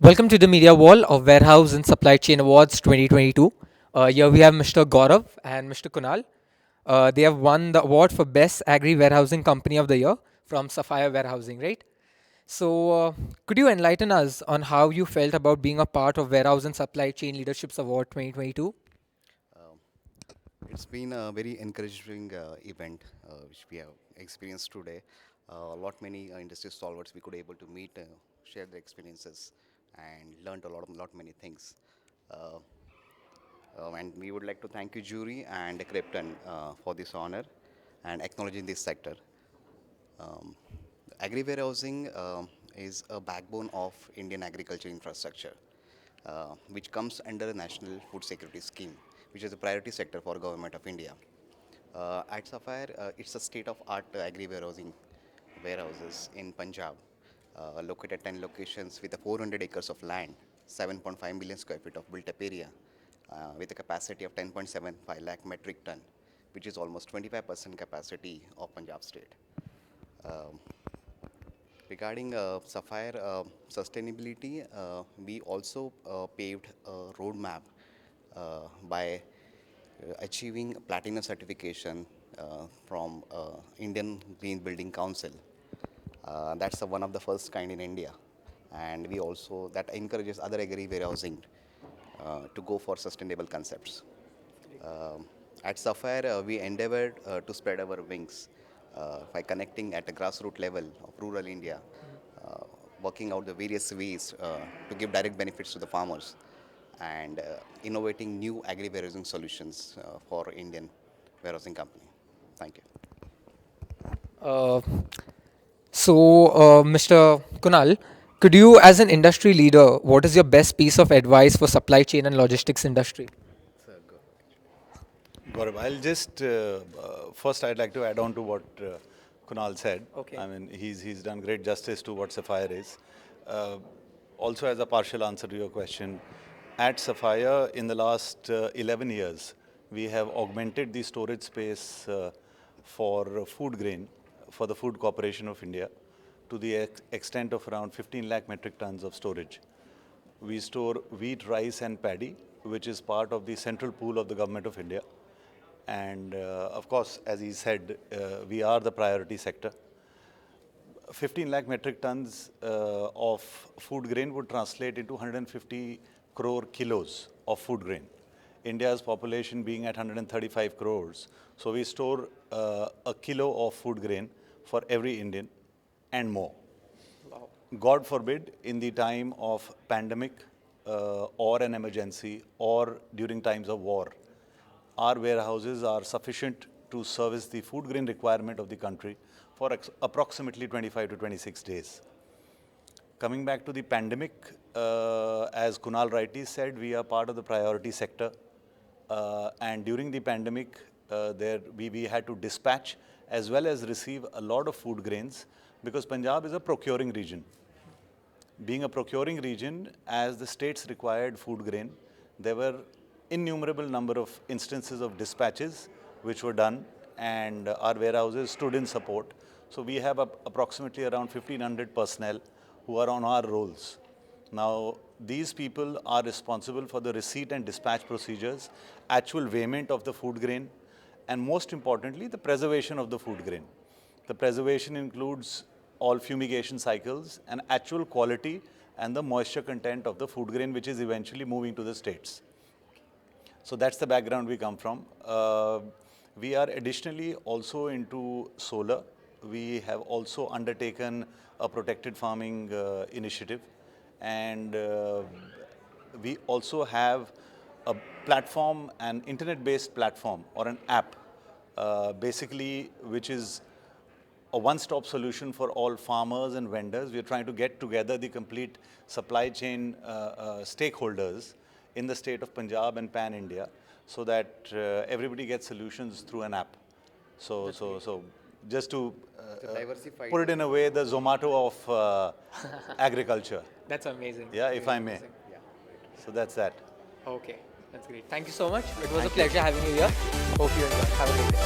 Welcome to the Media Wall of Warehouse and Supply Chain Awards 2022. Here we have Mr. Gaurav and Mr. Kunal. They have won the award for Best Agri Warehousing Company of the Year from Sapphire Warehousing, right? So, could you enlighten us on how you felt about being a part of Warehouse and Supply Chain Leaderships Award 2022? Um, it's been a very encouraging event which we have experienced today. A lot many industry stalwarts we could able to meet, share their experiences, and learned a lot many things. Uh, and we would like to thank you, jury and Krypton, for this honor and acknowledging this sector. Um, Agri warehousing is a backbone of Indian agriculture infrastructure, which comes under the National Food Security Scheme, which is a priority sector for Government of India. At Sapphire, it's a state-of-art agri warehousing warehouses in Punjab, located at 10 locations with a 400 acres of land, 7.5 million square feet of built-up area, with a capacity of 10.75 lakh metric ton, which is almost 25% capacity of Punjab state. Um, Regarding Sapphire sustainability, we also paved a roadmap by achieving platinum certification from Indian Green Building Council. That's one of the first kind in India, and we also that encourages other agri warehousing to go for sustainable concepts. Um, at Sapphire, we endeavored to spread our wings by connecting at a grassroots level of rural India, uh, working out the various ways to give direct benefits to the farmers and innovating new agri warehousing solutions for Indian warehousing company. Thank you. Uh, Mr. Kunal, could you, as an industry leader, what is your best piece of advice for supply chain and logistics industry? Gaurav, I'll just first I'd like to add on to what Kunal said. Okay. I mean, he's done great justice to what Sapphire is. Uh, Also, as a partial answer to your question, at Sapphire in the last 11 years, we have augmented the storage space for food grain for the Food Corporation of India to the extent of around 15 lakh metric tons of storage. We store wheat, rice, and paddy, which is part of the central pool of the Government of India. And of course, as he said, we are the priority sector. 15 lakh metric tons of food grain would translate into 150 crore kilos of food grain. India's population being at 135 crores. So we store a kilo of food grain for every Indian and more. Wow. God forbid, in the time of pandemic or an emergency or during times of war, our warehouses are sufficient to service the food grain requirement of the country for approximately 25 to 26 days. Coming back to the pandemic, as Kunal rightly said, we are part of the priority sector. And during the pandemic, we had to dispatch as well as receive a lot of food grains because Punjab is a procuring region. Being a procuring region, as the states required food grain, there were innumerable number of instances of dispatches which were done, and our warehouses stood in support. So we have approximately around 1,500 personnel who are on our rolls. Now, these people are responsible for the receipt and dispatch procedures, actual weighment of the food grain, and most importantly, the preservation of the food grain. The preservation includes all fumigation cycles and actual quality and the moisture content of the food grain, which is eventually moving to the states. So that's the background we come from. We are additionally also into solar. We have also undertaken a protected farming initiative, and we also have a platform, an internet-based platform or an app, basically which is a one-stop solution for all farmers and vendors. We are trying to get together the complete supply chain stakeholders in the state of Punjab and Pan-India so that everybody gets solutions through an app. So just to Diversify. put it in a way, the Zomato of agriculture. That's amazing. Yeah, if I may. Amazing. Yeah. So that's that. Okay, that's great. Thank you so much. It was a Thank you. pleasure having you here. Hope you enjoy. Have a great day.